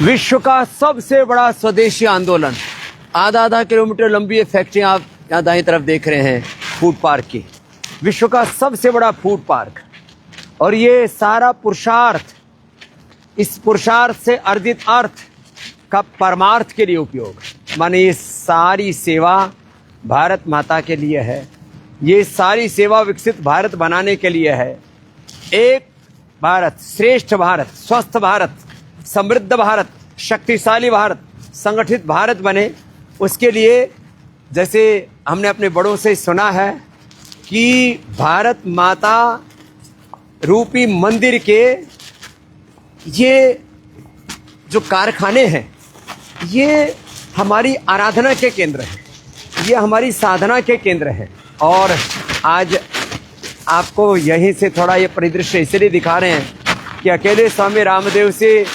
विश्व का सबसे बड़ा स्वदेशी आंदोलन, आधा आधा किलोमीटर लंबी ये फैक्ट्री आप यहाँ दाईं तरफ देख रहे हैं फूड पार्क की, विश्व का सबसे बड़ा फूड पार्क। और ये सारा पुरुषार्थ, इस पुरुषार्थ से अर्जित अर्थ का परमार्थ के लिए उपयोग, माने ये सारी सेवा भारत माता के लिए है, ये सारी सेवा विकसित भारत बनाने के लिए है। एक भारत, श्रेष्ठ भारत, स्वस्थ भारत, समृद्ध भारत, शक्तिशाली भारत, संगठित भारत बने, उसके लिए जैसे हमने अपने बड़ों से सुना है कि भारत माता रूपी मंदिर के ये जो कारखाने हैं, ये हमारी आराधना के केंद्र हैं, ये हमारी साधना के केंद्र हैं। और आज आपको यहीं से थोड़ा ये परिदृश्य इसलिए दिखा रहे हैं कि अकेले स्वामी रामदेव से,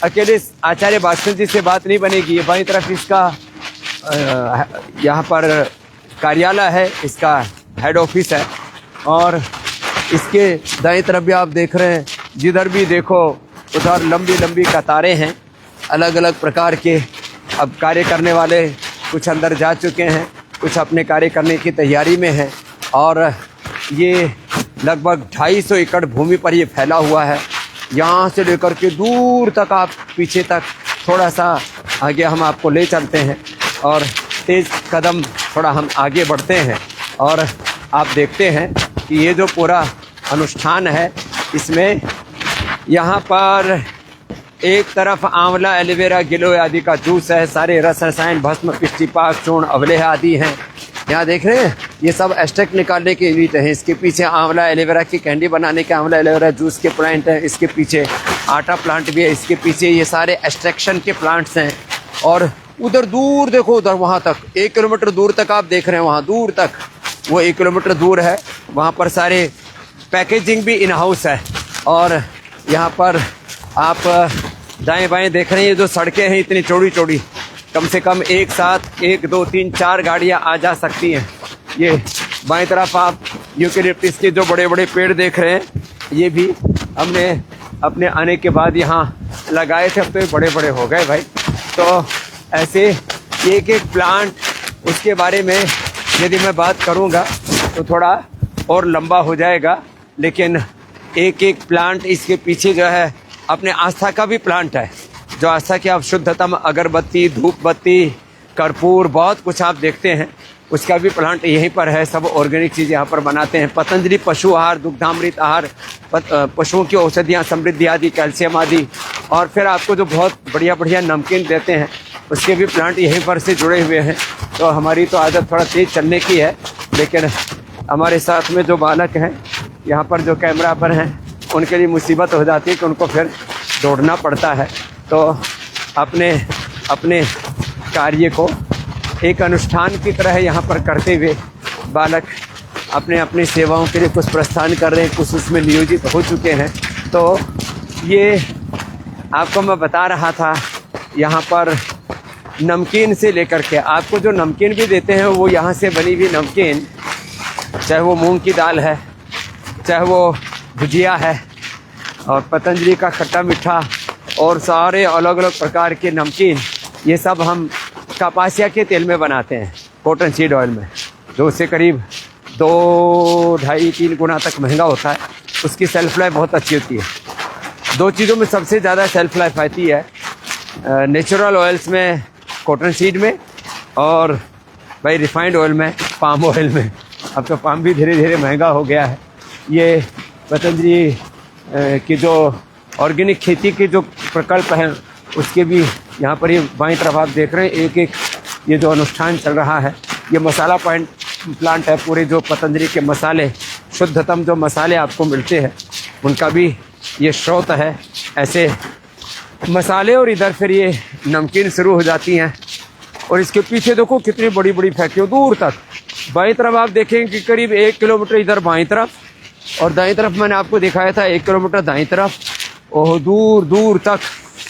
अकेले आचार्य भास्कर जी से बात नहीं बनेगी। ये बाईं तरफ इसका यहाँ पर कार्यालय है, इसका हेड ऑफिस है, और इसके दाईं तरफ भी आप देख रहे हैं, जिधर भी देखो उधर लंबी लंबी कतारें हैं अलग अलग प्रकार के। अब कार्य करने वाले कुछ अंदर जा चुके हैं, कुछ अपने कार्य करने की तैयारी में हैं। और ये लगभग 250 एकड़ भूमि पर ये फैला हुआ है। यहाँ से लेकर के दूर तक, आप पीछे तक थोड़ा सा आगे हम आपको ले चलते हैं और तेज़ कदम थोड़ा हम आगे बढ़ते हैं। और आप देखते हैं कि ये जो पूरा अनुष्ठान है, इसमें यहाँ पर एक तरफ आंवला, एलोवेरा, गिलोय आदि का जूस है, सारे रस रसायन, भस्म, पिष्टिपाक, चूर्ण, अवलेह आदि हैं। यहाँ देख रहे हैं, ये सब एक्सट्रैक्ट निकालने के यूनिट हैं। इसके पीछे आंवला एलोवेरा की कैंडी बनाने के आंवला एलोवेरा जूस के प्लांट हैं, इसके पीछे आटा प्लांट भी है, इसके पीछे ये सारे एक्सट्रैक्शन के प्लांट्स हैं। और उधर दूर देखो, उधर वहाँ तक 1 किलोमीटर दूर तक आप देख रहे हैं, वहाँ दूर तक, वो 1 किलोमीटर दूर है, वहाँ पर सारे पैकेजिंग भी इन हाउस है। और यहाँ पर आप दाएं बाएं देख रहे हैं, ये जो सड़कें हैं इतनी चौड़ी चौड़ी, कम से कम एक साथ 1, 2, 3, 4 गाड़ियाँ आ जा सकती हैं। ये बाएं तरफ आप यूकेलिप्टस के जो बड़े बड़े पेड़ देख रहे हैं, ये भी हमने अपने आने के बाद यहाँ लगाए थे, अब तो ये बड़े बड़े हो गए भाई। तो ऐसे एक एक प्लांट, उसके बारे में यदि मैं बात करूँगा तो थोड़ा और लंबा हो जाएगा, लेकिन एक एक प्लांट, इसके पीछे जो है अपने आस्था का भी प्लांट है, जो आस्था की आप शुद्धतम अगरबत्ती, धूप बत्ती, कर्पूर, बहुत कुछ आप देखते हैं, उसका भी प्लांट यहीं पर है। सब ऑर्गेनिक चीज़ यहाँ पर बनाते हैं। पतंजलि पशु आहार, दुग्धामृत आहार, पशुओं की औषधियाँ, समृद्धि आदि, कैल्शियम आदि, और फिर आपको जो बहुत बढ़िया बढ़िया नमकीन देते हैं, उसके भी प्लांट यहीं पर से जुड़े हुए हैं। तो हमारी तो आदत थोड़ा तेज़ चलने की है, लेकिन हमारे साथ में जो बालक हैं यहाँ पर, जो कैमरा पर हैं, उनके लिए मुसीबत हो जाती है कि उनको फिर दौड़ना पड़ता है। तो अपने अपने कार्य को एक अनुष्ठान की तरह यहाँ पर करते हुए बालक अपने अपनी सेवाओं के लिए कुछ प्रस्थान कर रहे हैं, कुछ उसमें नियोजित हो चुके हैं। तो ये आपको मैं बता रहा था, यहाँ पर नमकीन से लेकर के आपको जो नमकीन भी देते हैं, वो यहाँ से बनी हुई नमकीन, चाहे वो मूंग की दाल है, चाहे वो भुजिया है, और पतंजलि का खट्टा मीठा, और सारे अलग अलग प्रकार के नमकीन, ये सब हम कपासिया के तेल में बनाते हैं, कॉटन सीड ऑयल में, जो उससे करीब 2, 2.5, 3 गुना तक महंगा होता है। उसकी सेल्फ लाइफ बहुत अच्छी होती है। 2 चीज़ों में सबसे ज़्यादा सेल्फ लाइफ आती है, नेचुरल ऑयल्स में, कॉटन सीड में, और भाई रिफाइंड ऑयल में, पाम ऑयल में। अब तो पाम भी धीरे धीरे महंगा हो गया है। ये पतंजलि की जो ऑर्गेनिक खेती के जो प्रकल्प हैं, उसके भी यहाँ पर, ये बाईं तरफ आप देख रहे हैं, एक एक ये जो अनुष्ठान चल रहा है, ये मसाला प्लांट है। पूरे जो पतंजलि के मसाले, शुद्धतम जो मसाले आपको मिलते हैं, उनका भी ये स्रोत है, ऐसे मसाले। और इधर फिर ये नमकीन शुरू हो जाती हैं। और इसके पीछे देखो कितनी बड़ी बड़ी फैक्ट्री, दूर तक। बाईं तरफ आप देखेंगे कि करीब 1 किलोमीटर इधर बाईं तरफ, और दाईं तरफ मैंने आपको दिखाया था 1 किलोमीटर दाईं तरफ, और दूर दूर तक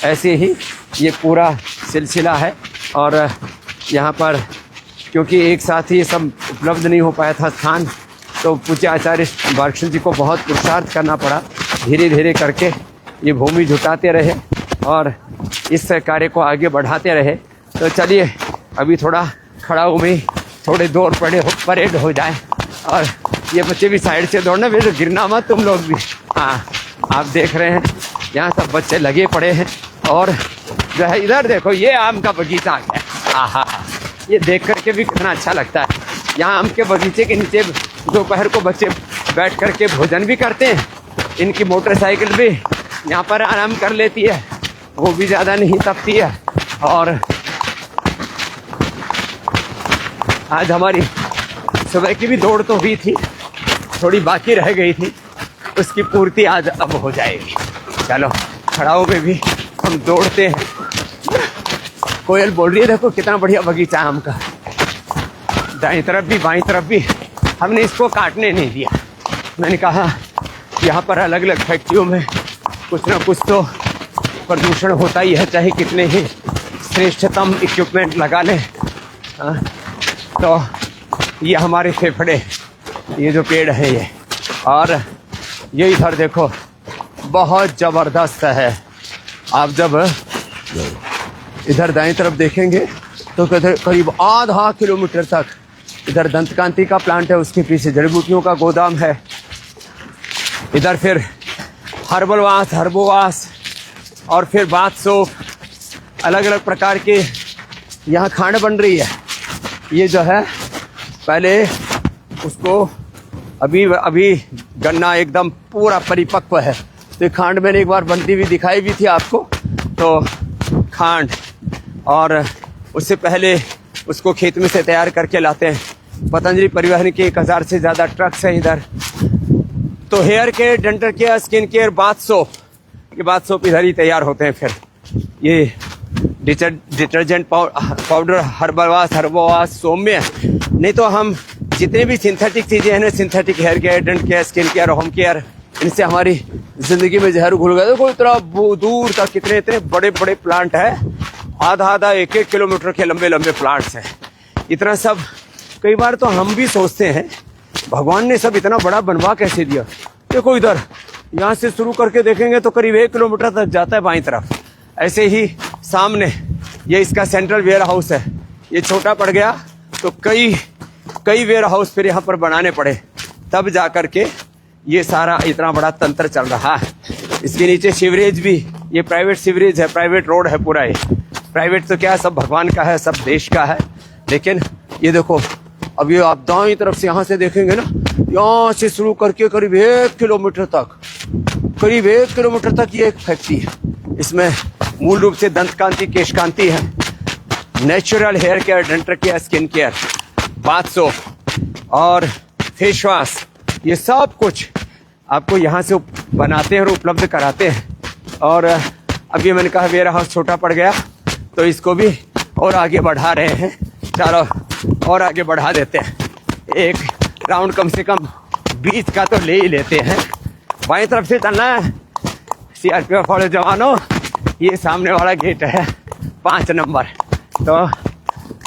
ऐसे ही ये पूरा सिलसिला है। और यहाँ पर क्योंकि एक साथ ही ये सब उपलब्ध नहीं हो पाया था स्थान, तो पूज्य आचार्य भास्कर जी को बहुत पुरुषार्थ करना पड़ा, धीरे धीरे करके ये भूमि जुटाते रहे और इस कार्य को आगे बढ़ाते रहे। तो चलिए अभी थोड़ा खड़ाऊ में थोड़े दौड़ परेड हो जाए, और ये बच्चे भी साइड से दौड़ना, फिर गिरना मत तुम लोग भी। हाँ, आप देख रहे हैं यहाँ सब बच्चे लगे पड़े हैं। और जो है इधर देखो, ये आम का बगीचा आ गया। आहा, ये देख करके भी कितना अच्छा लगता है। यहाँ आम के बगीचे के नीचे दोपहर को बच्चे बैठ करके भोजन भी करते हैं। इनकी मोटरसाइकिल भी यहाँ पर आराम कर लेती है, वो भी ज़्यादा नहीं तपती है। और आज हमारी सुबह की भी दौड़ तो हुई थी, थोड़ी बाकी रह गई थी, उसकी पूर्ति आज अब हो जाएगी। चलो खड़ाऊ में भी हम दौड़ते हैं। कोयल बोल रही है, देखो कितना बढ़िया बगीचा आम का, दाईं तरफ भी बाईं तरफ भी। हमने इसको काटने नहीं दिया। मैंने कहा यहाँ पर अलग अलग फैक्ट्रियों में कुछ ना कुछ तो प्रदूषण होता ही है, चाहे कितने ही श्रेष्ठतम इक्विपमेंट लगा लें। तो ये हमारे फेफड़े, ये जो पेड़ है ये, और ये इधर देखो बहुत ज़बरदस्त है। आप जब इधर दाएं तरफ देखेंगे तो करीब आधा किलोमीटर तक इधर दंतकांति का प्लांट है, उसके पीछे जड़ी बूटियों का गोदाम है। इधर फिर हर्बलवास, हर्बोवास और फिर बाथ सोप, अलग अलग प्रकार के यहाँ खांड बन रही है। ये जो है पहले उसको अभी गन्ना एकदम पूरा परिपक्व है, तो खांड मैंने एक बार बनती हुई दिखाई भी थी आपको। तो खांड, और उससे पहले उसको खेत में से तैयार करके लाते हैं। पतंजलि परिवहन के 1000 से ज़्यादा ट्रक्स हैं इधर। तो hair care, dental care, skin care, bath soap, ये बाथ सोप इधर ही तैयार होते हैं। फिर ये डिटर्जेंट पाउडर, हर्बलवास, हर्बोवास, सौम्य। नहीं तो हम जितने भी सिंथेटिक चीज़ें हैं ना, synthetic hair care, dental care, skin care, home care, इनसे हमारी ज़िंदगी में जहर घुल गया। देखो इतना दूर तक कितने इतने बड़े बड़े प्लांट है, आधा 1-1 किलोमीटर के लंबे लंबे प्लांट्स हैं। इतना सब कई बार तो हम भी सोचते हैं भगवान ने सब इतना बड़ा बनवा कैसे दिया। देखो इधर यहाँ से शुरू करके देखेंगे तो करीब 1 किलोमीटर तक जाता है बाईं तरफ। ऐसे ही सामने ये इसका सेंट्रल वेयर हाउस है, ये छोटा पड़ गया तो कई वेयर हाउस फिर यहाँ पर बनाने पड़े, तब जा करके ये सारा इतना बड़ा तंत्र चल रहा है। इसके नीचे सीवरेज भी, ये प्राइवेट सीवरेज है, प्राइवेट रोड है पूरा। ये प्राइवेट तो क्या, सब भगवान का है, सब देश का है। लेकिन ये देखो, अब ये आप दाईं तरफ से यहाँ से देखेंगे ना, यहाँ से शुरू करके करीब 1 किलोमीटर तक ये एक फैक्ट्री है। इसमें मूल रूप से दंतकांति, केशकांति है, natural hair care, dental care, skin care, bath soap और फेस वॉश, ये सब कुछ आपको यहाँ से बनाते हैं और उपलब्ध कराते हैं। और अभी मैंने कहा वेयर हाउस छोटा पड़ गया तो इसको भी और आगे बढ़ा रहे हैं, चलो और आगे बढ़ा देते हैं। एक राउंड कम से कम 20 का तो ले ही लेते हैं। बाईं तरफ से चलना है, CRPF वाले जवानों, ये सामने वाला गेट है 5 नंबर। तो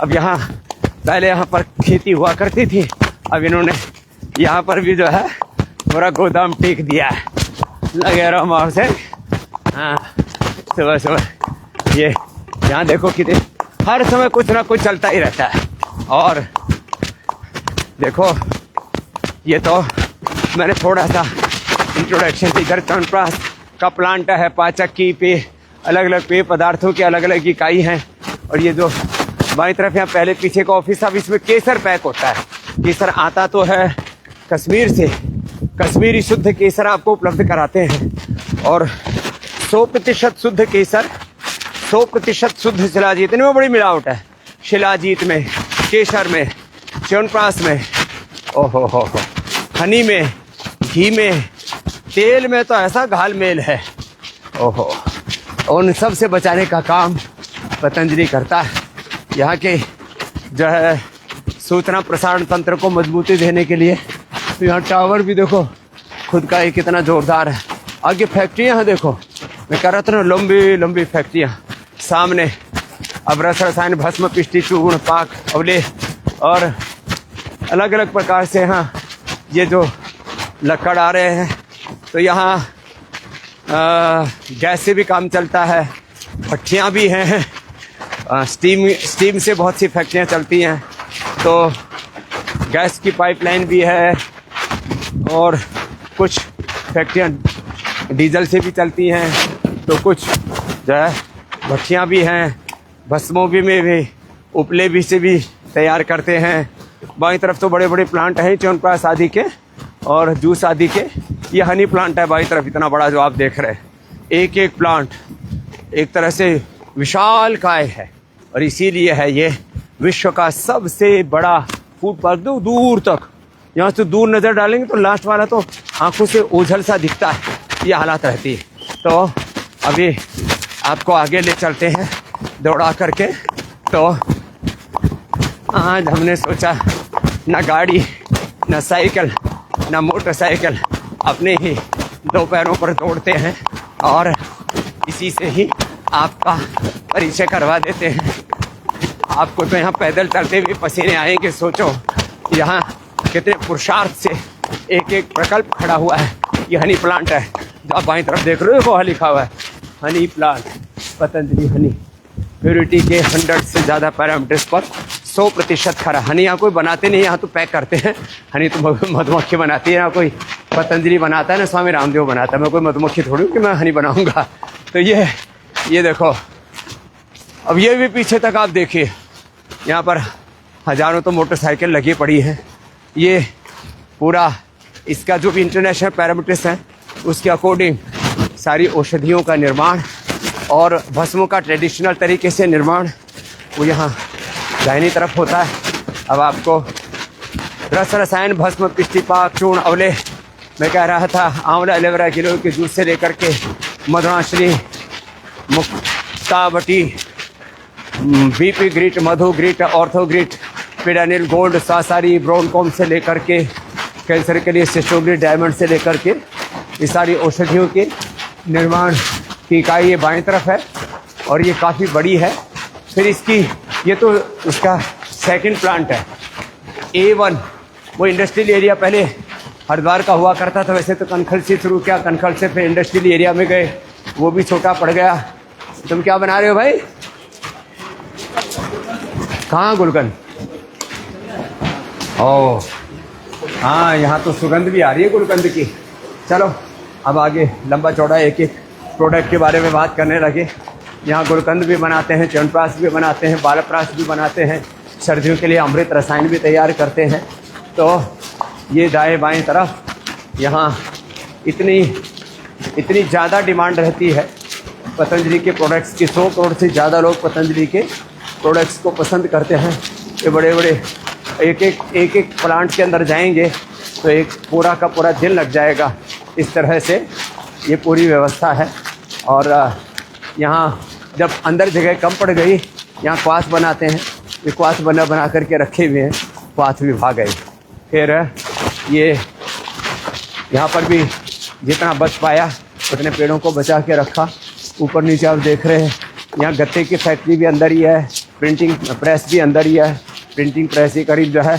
अब यहाँ पहले यहाँ पर खेती हुआ करती थी, अब इन्होंने यहाँ पर भी जो है पूरा गोदाम टेक दिया है। लगे रहो माहौल से। हाँ, सुबह सुबह ये यहाँ देखो कितने, हर समय कुछ ना कुछ चलता ही रहता है। और देखो ये तो मैंने थोड़ा सा इंट्रोडक्शन, इधर च्यवनप्राश का प्लांट है, पाचक की पेय, अलग अलग पेय पदार्थों की अलग अलग इकाई हैं। और ये जो बाईं तरफ यहाँ पहले पीछे का ऑफिस, अब इसमें केसर पैक होता है। केसर आता तो है कश्मीर से, कश्मीरी शुद्ध केसर आपको उपलब्ध कराते हैं। और 100% शुद्ध केसर, 100% शुद्ध शिलाजीत, इनमें बड़ी मिलावट है, शिलाजीत में, केसर में, च्यवनप्राश में, ओहो हो, हनी में, घी में, तेल में तो ऐसा घाल मेल है, ओहो। उन सब से बचाने का काम पतंजलि करता है। यहाँ के जो है सूचना प्रसारण तंत्र को मजबूती देने के लिए। तो यहाँ टावर भी देखो खुद का ही कितना जोरदार है। आगे फैक्ट्रियाँ हैं, देखो मैं कह रहा था ना, लंबी लंबी फैक्ट्रियाँ। सामने अब रसायन, भस्म, पिष्टि, चूर्ण, पाक, अवलेह और अलग अलग प्रकार से यहाँ ये जो लकड़ आ रहे हैं। तो यहाँ गैस से भी काम चलता है, भट्टियाँ भी हैं, स्टीम से बहुत सी फैक्ट्रियाँ चलती हैं, तो गैस की पाइपलाइन भी है, और कुछ फैक्ट्रियाँ डीजल से भी चलती हैं, तो कुछ जो है भट्टियाँ भी हैं, भस्मों भी उपले भी से भी तैयार करते हैं। बाईं तरफ तो बड़े बड़े प्लांट हैं च्यवनप्राश आदि के और जूस आदि के। ये हनी प्लांट है बाईं तरफ, इतना बड़ा जो आप देख रहे हैं। एक एक प्लांट एक तरह से विशाल काय है, और इसीलिए है ये विश्व का सबसे बड़ा फूड पार्क। दूर तक, यहाँ से दूर नज़र डालेंगे तो लास्ट वाला तो आंखों से ओझल सा दिखता है, ये हालात रहती है। तो अभी आपको आगे ले चलते हैं दौड़ा करके। तो आज हमने सोचा ना गाड़ी, ना साइकिल, ना मोटरसाइकिल, अपने ही दो पैरों पर दौड़ते हैं और इसी से ही आपका परिचय करवा देते हैं। आपको तो यहाँ पैदल चलते हुए पसीने आएंगे। सोचो यहाँ कितने पुरुषार्थ से एक एक प्रकल्प खड़ा हुआ है। ये हनी प्लांट है जो आप बाईं तरफ देख रहे हो, वहाँ लिखा हुआ है हनी प्लांट, पतंजलि हनी। प्योरिटी के 100 से ज़्यादा पैरामीटर्स पर 100% खरा। हनी यहाँ कोई बनाते नहीं, यहाँ तो पैक करते हैं। हनी तो मधुमक्खी बनाती है, यहाँ कोई पतंजलि बनाता है ना स्वामी रामदेव बनाता है। मैं कोई मधुमक्खी थोड़ी हूँ कि मैं हनी बनाऊँगा। तो ये देखो, अब ये भी पीछे तक आप देखिए, यहाँ पर हज़ारों तो मोटरसाइकिल लगी पड़ी हैं। ये पूरा इसका जो भी इंटरनेशनल पैरामीटर्स हैं उसके अकॉर्डिंग सारी औषधियों का निर्माण और भस्मों का ट्रेडिशनल तरीके से निर्माण वो यहाँ दाहिनी तरफ होता है। अब आपको रस रसायन भस्म पिष्टिपाक चूर्ण अवले, मैं कह रहा था आंवला एलोवेरा किलो के जूस से लेकर के मधुआश्री, मुक्तावटी, बीपी ग्रीट, मधु ग्रीट, ऑर्थोग्रीट, पिडानिल गोल्ड, सासारी, ब्रोनकॉम से लेकर के कैंसर के लिए सिस्टोग्रीट, डायमंड से लेकर के ये सारी औषधियों के निर्माण की इकाई ये बाएं तरफ है और ये काफ़ी बड़ी है। फिर इसकी ये तो उसका सेकंड प्लांट है A1। वो इंडस्ट्रियल एरिया पहले हरिद्वार का हुआ करता था, वैसे तो कनखल से शुरू किया, कनखल से फिर इंडस्ट्रियल एरिया में गए, वो भी छोटा पड़ गया। तुम क्या बना रहे हो भाई? कहाँ गुलकंद? ओह हाँ, यहाँ तो सुगंध भी आ रही है गुलकंद की। चलो अब आगे लंबा चौड़ा एक एक प्रोडक्ट के बारे में बात करने लगे। यहाँ गुलकंद भी बनाते हैं, च्यवनप्राश भी बनाते हैं, बालप्राश भी बनाते हैं, सर्दियों के लिए अमृत रसायन भी तैयार करते हैं। तो ये दाएं बाएं तरफ यहाँ इतनी ज़्यादा डिमांड रहती है पतंजलि के प्रोडक्ट्स की। 100 करोड़ से ज़्यादा लोग पतंजलि के प्रोडक्ट्स को पसंद करते हैं। ये बड़े बड़े एक एक प्लांट के अंदर जाएंगे तो एक पूरा का पूरा दिन लग जाएगा। इस तरह से ये पूरी व्यवस्था है। और यहाँ जब अंदर जगह कम पड़ गई, यहाँ क्वास बनाते हैं, ये क्वास बना करके रखे हुए हैं, क्वास भी भाग गए। फिर ये यहाँ पर भी जितना बच पाया उतने पेड़ों को बचा के रखा। ऊपर नीचे आप देख रहे हैं, यहाँ गत्ते की फैक्ट्री भी अंदर ही है, प्रिंटिंग प्रेस भी अंदर ही है। प्रिंटिंग प्रेस ये करीब जो है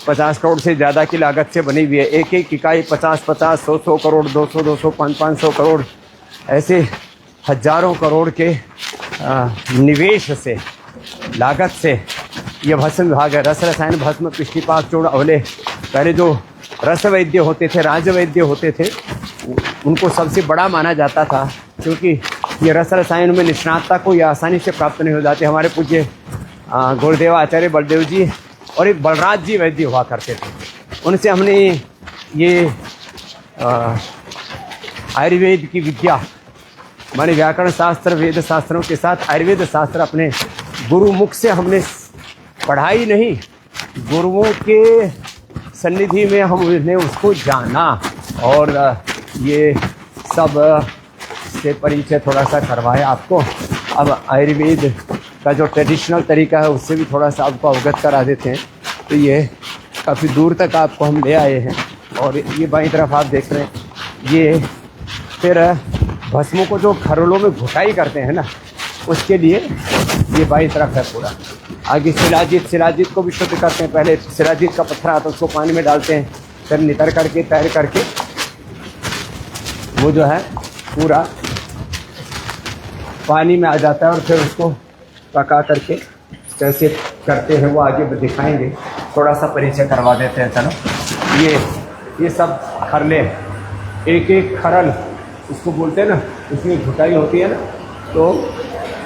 50 करोड़ से ज़्यादा की लागत से बनी हुई है। एक एक इकाई 50-50, 100-100 करोड़, 200-200, 500-500 करोड़, ऐसे हजारों करोड़ के निवेश से, लागत से ये भस्म विभाग है। रस रसायन भस्म पिष्टिपाक चूर्ण अवले, पहले जो रस वैद्य होते थे, राज वैद्य होते थे, उनको सबसे बड़ा माना जाता था, क्योंकि ये रस रसायन में निष्णातता को ये आसानी से प्राप्त नहीं हो जाती। हमारे पूज्य गुरुदेव आचार्य बलदेव जी और एक बलराज जी वैद्य हुआ करते थे, उनसे हमने ये आयुर्वेद की विद्या, माने व्याकरण शास्त्र, वेद शास्त्रों के साथ आयुर्वेद शास्त्र अपने गुरुमुख से हमने पढ़ाई नहीं, गुरुओं के सन्निधि में हमने उसको जाना और ये सब से परिचय थोड़ा सा करवाया आपको। अब आयुर्वेद का जो ट्रेडिशनल तरीका है उससे भी थोड़ा सा आपको अवगत करा देते हैं। तो ये काफ़ी दूर तक आपको हम ले आए हैं। और ये बाईं तरफ आप देख रहे हैं, ये फिर भस्मों को जो खरोलों में घुटाई करते हैं ना, उसके लिए ये बाईं तरफ है पूरा। आगे शिलाजीत को भी शुद्ध करते हैं। पहले शिलाजीत का पत्थर आता है, उसको पानी में डालते हैं, फिर नितर करके तैर करके वो जो है पूरा पानी में आ जाता है और फिर उसको पका करके कैसे करते हैं वो आगे दिखाएंगे। थोड़ा सा परिचय करवा देते हैं। चलो, ये सब खरले, एक एक खरल उसको बोलते हैं ना, इसमें घुटाई होती है ना, तो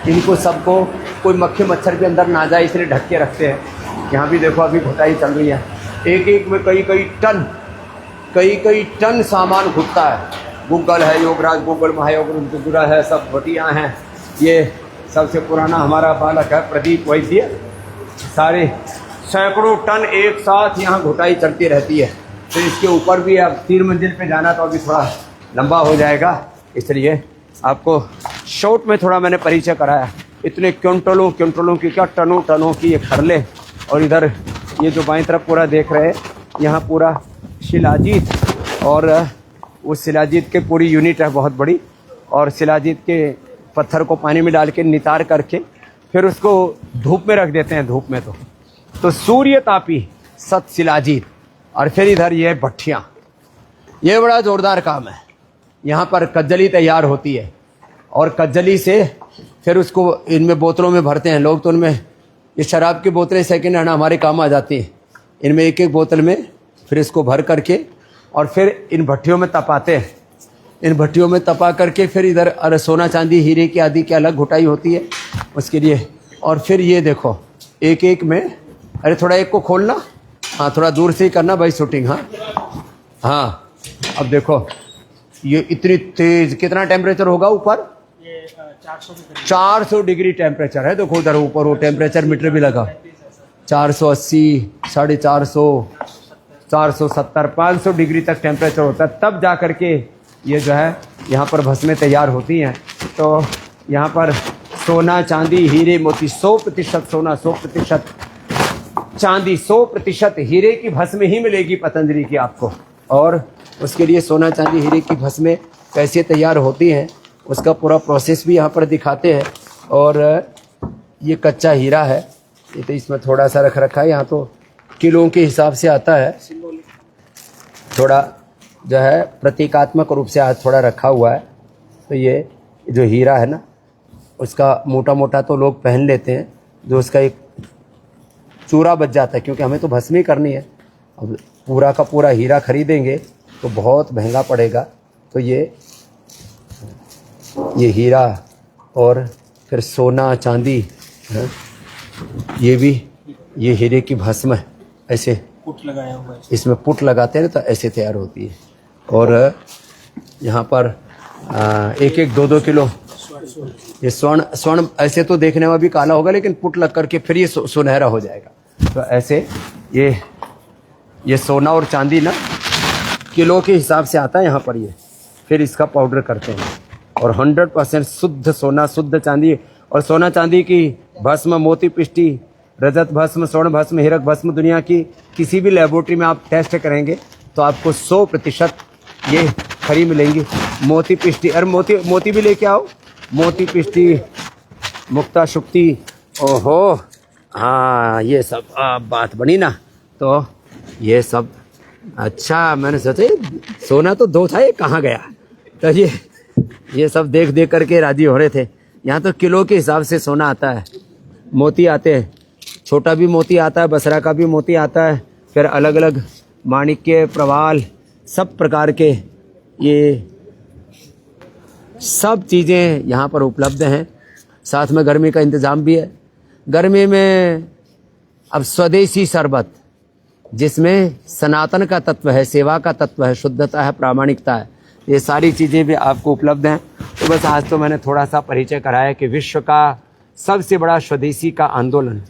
इनको सबको कोई मक्खी मच्छर के अंदर ना जाए इसलिए ढक के रखते हैं। यहाँ भी देखो अभी घुटाई चल रही है। एक एक में कई टन सामान घुटता है। गूगल है, योगराज गूगल, महायोग गुगुरा है, सब भटियाँ हैं। ये सबसे पुराना हमारा बालक है प्रदीप वैद्य। सारे सैकड़ों टन एक साथ यहाँ घुटाई चलती रहती है। तो इसके ऊपर भी अब 3 मंजिल पे जाना तो अभी थोड़ा लंबा हो जाएगा, इसलिए आपको शॉर्ट में थोड़ा मैंने परिचय कराया। इतने क्विंटलों की, क्या टनों की ये खरले। और इधर ये जो बाईं तरफ पूरा देख रहे हैं, यहाँ पूरा शिलाजीत, और उस शिलाजीत के पूरी यूनिट है बहुत बड़ी। और शिलाजीत के पत्थर को पानी में डाल के नितार करके फिर उसको धूप में रख देते हैं। धूप में तो सूर्य तापी सत शिलाजीत। और फिर इधर ये भट्ठियाँ, ये बड़ा ज़ोरदार काम है। यहाँ पर कज्जली तैयार होती है और कज्जली से फिर उसको इनमें बोतलों में भरते हैं लोग। तो उनमें ये शराब की बोतलें सेकेंड हैंड हमारे काम आ जाती हैं। इनमें एक एक बोतल में फिर इसको भर करके और फिर इन भट्टियों में तपाते हैं। इन भट्टियों में तपा करके फिर इधर अरे सोना चांदी हीरे की आदि की अलग घुटाई होती है उसके लिए। और फिर ये देखो एक एक में, अरे थोड़ा एक को खोलना, हाँ थोड़ा दूर से ही करना भाई शूटिंग। हाँ अब देखो ये इतनी तेज, कितना टेम्परेचर होगा ऊपर? 400 डिग्री टेम्परेचर है। देखो उधर ऊपर वो टेम्परेचर मीटर भी लगा, 480, 450, 470, 500 डिग्री तक टेम्परेचर होता है। तब जा कर के ये जो है यहाँ पर भस्में तैयार होती हैं। तो यहाँ पर सोना चांदी हीरे मोती 100% सोना, 100% चांदी, 100% हीरे की भस्म ही मिलेगी पतंजलि की आपको। और उसके लिए सोना चांदी हीरे की भस्में कैसे तैयार होती हैं उसका पूरा प्रोसेस भी यहाँ पर दिखाते हैं। और ये कच्चा हीरा है, ये तो इसमें थोड़ा सा रख रखा है। यहाँ तो किलों के हिसाब से आता है, थोड़ा जो है प्रतीकात्मक रूप से आज थोड़ा रखा हुआ है। तो ये जो हीरा है ना, उसका मोटा मोटा तो लोग पहन लेते हैं, जो उसका एक चूरा बच जाता है, क्योंकि हमें तो भस्मी करनी है। अब पूरा का पूरा हीरा खरीदेंगे तो बहुत महंगा पड़ेगा। तो ये हीरा और फिर सोना चांदी है, ये भी ये हीरे की भस्म है। ऐसे पुट लगाया हुआ है, इसमें पुट लगाते हैं तो ऐसे तैयार होती है। और यहाँ पर 1-1, 2-2 किलो ये स्वर्ण ऐसे तो देखने में भी काला होगा, लेकिन पुट लग करके फिर ये सुनहरा हो जाएगा। तो ऐसे ये सोना और चांदी ना किलो के हिसाब से आता है यहाँ पर। ये फिर इसका पाउडर करते हैं और 100% शुद्ध सोना, शुद्ध चांदी और सोना चांदी की भस्म, मोती पिष्टी, रजत भस्म, स्वर्ण भस्म, हीरक भस्म, दुनिया की किसी भी लेबोरेटरी में आप टेस्ट करेंगे तो आपको 100% ये खरी मिलेंगी। मोती पिष्टी, अरे मोती भी लेके आओ, मोती पिष्टी, मुक्ता शुक्ति, ओहो हाँ ये सब बात बनी ना। तो ये सब अच्छा, मैंने सोचा सोना तो 2 था, ये कहाँ गया। तो ये सब देख करके राजी हो रहे थे। यहाँ तो किलो के हिसाब से सोना आता है, मोती आते हैं, छोटा भी मोती आता है, बसरा का भी मोती आता है, फिर अलग अलग माणिक्य, प्रवाल, सब प्रकार के ये सब चीज़ें यहाँ पर उपलब्ध हैं। साथ में गर्मी का इंतज़ाम भी है। गर्मी में अब स्वदेशी शरबत, जिसमें सनातन का तत्व है, सेवा का तत्व है, शुद्धता है, प्रामाणिकता है, ये सारी चीज़ें भी आपको उपलब्ध हैं। तो बस आज तो मैंने थोड़ा सा परिचय कराया कि विश्व का सबसे बड़ा स्वदेशी का आंदोलन,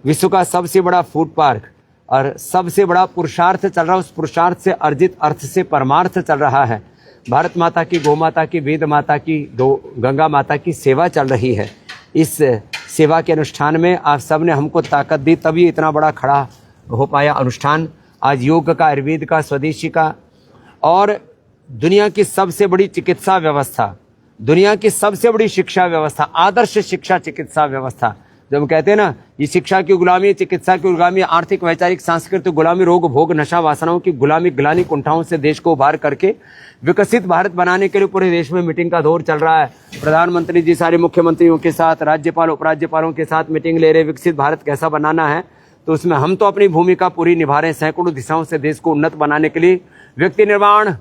विश्व का सबसे बड़ा फूड पार्क और सबसे बड़ा पुरुषार्थ चल रहा है। उस पुरुषार्थ से अर्जित अर्थ से परमार्थ चल रहा है। भारत माता की, गौ माता की, वेद माता की, गंगा माता की सेवा चल रही है। इस सेवा के अनुष्ठान में आप सब ने हमको ताकत दी, तभी इतना बड़ा खड़ा हो पाया अनुष्ठान। आज योग का, आयुर्वेद का, स्वदेशी का और दुनिया की सबसे बड़ी चिकित्सा व्यवस्था, दुनिया की सबसे बड़ी शिक्षा व्यवस्था, आदर्श शिक्षा चिकित्सा व्यवस्था जब कहते हैं ना, ये शिक्षा की गुलामी, चिकित्सा की गुलामी, आर्थिक वैचारिक सांस्कृतिक गुलामी, रोग भोग नशा वासनाओं की गुलामी, ग्लानि कुंठाओं से देश को उबार करके विकसित भारत बनाने के लिए पूरे देश में मीटिंग का दौर चल रहा है। प्रधानमंत्री जी सारे मुख्यमंत्रियों के साथ, राज्यपाल उपराज्यपालों के साथ मीटिंग ले रहे, विकसित भारत कैसा बनाना है। तो उसमें हम तो अपनी भूमिका पूरी निभा रहे हैं, सैकड़ों दिशाओं से देश को उन्नत बनाने के लिए, व्यक्ति निर्माण,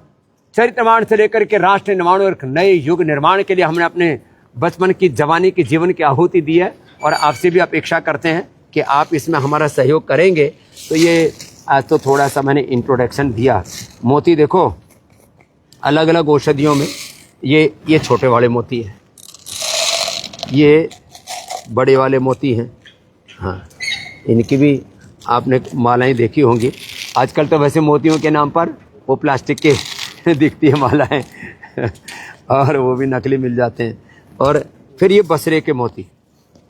चरित्र निर्माण से लेकर के राष्ट्र निर्माण और एक नए युग निर्माण के लिए हमने अपने बचपन की, जवानी की, जीवन की आहुति दी है। और आपसे भी अपेक्षा करते हैं कि आप इसमें हमारा सहयोग करेंगे। तो ये आज तो थोड़ा सा मैंने इंट्रोडक्शन दिया। मोती देखो अलग अलग औषधियों में, ये छोटे वाले मोती हैं, ये बड़े वाले मोती हैं। हाँ, इनकी भी आपने मालाएं देखी होंगी। आजकल तो वैसे मोतियों के नाम पर वो प्लास्टिक के दिखती है मालाएं और वो भी नकली मिल जाते हैं। और फिर ये बसरे के मोती,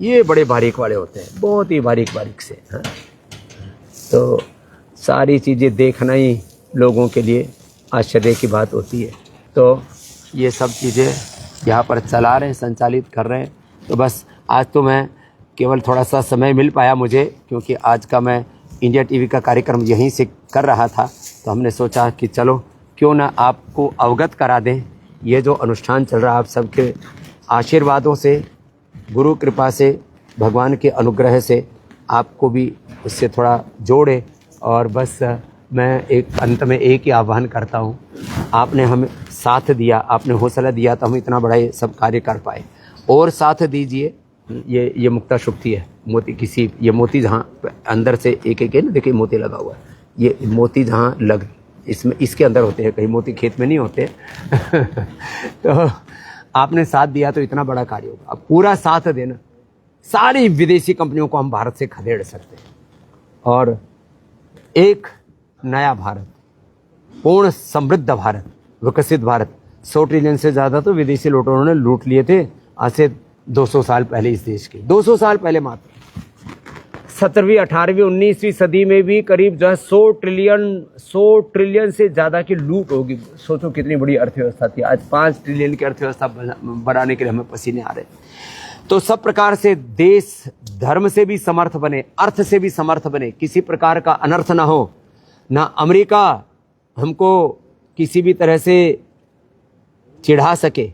ये बड़े बारीक वाले होते हैं, बहुत ही बारीक बारीक से। हाँ, तो सारी चीज़ें देखना ही लोगों के लिए आश्चर्य की बात होती है। तो ये सब चीज़ें यहाँ पर चला रहे हैं, संचालित कर रहे हैं। तो बस आज तो मैं केवल थोड़ा सा समय मिल पाया मुझे, क्योंकि आज का मैं इंडिया टीवी का कार्यक्रम यहीं से कर रहा था। तो हमने सोचा कि चलो क्यों ना आपको अवगत करा दें। ये जो अनुष्ठान चल रहा है, आप सबके आशीर्वादों से, गुरु कृपा से, भगवान के अनुग्रह से आपको भी उससे थोड़ा जोड़े। और बस मैं एक अंत में एक ही आह्वान करता हूँ, आपने हमें साथ दिया, आपने हौसला दिया तो हम इतना बड़ा ये सब कार्य कर पाए। और साथ दीजिए। ये मुक्ता शुक्ति है, मोती की सीप, ये मोती जहाँ अंदर से एक एक है ना, देखिए मोती लगा हुआ है, ये मोती जहाँ लग इसमें इसके अंदर होते हैं, कहीं मोती खेत में नहीं होते तो आपने साथ दिया तो इतना बड़ा कार्य होगा। अब पूरा साथ देना, सारी विदेशी कंपनियों को हम भारत से खदेड़ सकते हैं और एक नया भारत, पूर्ण समृद्ध भारत, विकसित भारत। 100 ट्रिलियन से ज़्यादा तो विदेशी लुटेरों ने लूट लिए थे आज से 200 साल पहले इस देश के, 200 साल पहले मात्र। 17वीं 18वीं 19वीं सदी में भी करीब जो है 100 ट्रिलियन से ज़्यादा की लूट होगी। सोचो कितनी बड़ी अर्थव्यवस्था थी। आज 5 ट्रिलियन की अर्थव्यवस्था बनाने के लिए हमें पसीने आ रहे। तो सब प्रकार से देश धर्म से भी समर्थ बने, अर्थ से भी समर्थ बने, किसी प्रकार का अनर्थ ना हो। ना अमेरिका हमको किसी भी तरह से चिढ़ा सके,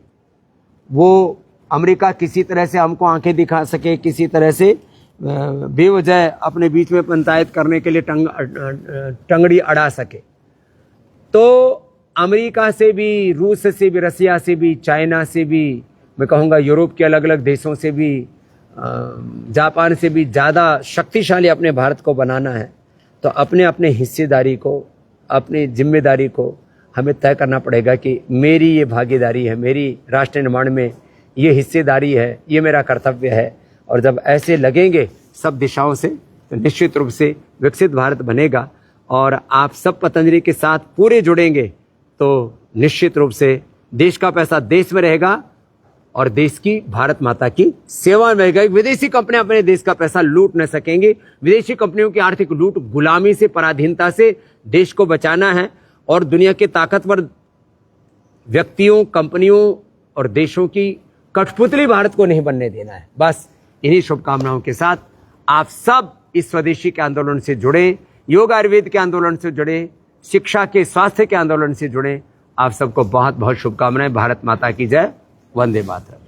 वो अमेरिका किसी तरह से हमको आंखें दिखा सके, किसी तरह से बेवजह अपने बीच में पंचायत करने के लिए टंगड़ी अड़ा सके। तो अमेरिका से भी, रूस से भी, रसिया से भी, चाइना से भी, मैं कहूँगा यूरोप के अलग अलग देशों से भी, जापान से भी ज़्यादा शक्तिशाली अपने भारत को बनाना है। तो अपने अपने हिस्सेदारी को, अपनी जिम्मेदारी को हमें तय करना पड़ेगा कि मेरी ये भागीदारी है, मेरी राष्ट्र निर्माण में ये हिस्सेदारी है, ये मेरा कर्तव्य है। और जब ऐसे लगेंगे सब दिशाओं से तो निश्चित रूप से विकसित भारत बनेगा। और आप सब पतंजलि के साथ पूरे जुड़ेंगे तो निश्चित रूप से देश का पैसा देश में रहेगा और देश की, भारत माता की सेवा में रहेगा। विदेशी कंपनियां अपने देश का पैसा लूट न सकेंगी। विदेशी कंपनियों की आर्थिक लूट, गुलामी से, पराधीनता से देश को बचाना है और दुनिया के ताकतवर व्यक्तियों, कंपनियों और देशों की कठपुतली भारत को नहीं बनने देना है। बस इन्हीं शुभकामनाओं के साथ आप सब इस स्वदेशी के आंदोलन से जुड़े, योग आयुर्वेद के आंदोलन से जुड़े, शिक्षा के, स्वास्थ्य के आंदोलन से जुड़े। आप सबको बहुत बहुत शुभकामनाएं। भारत माता की जय। वंदे मातरम।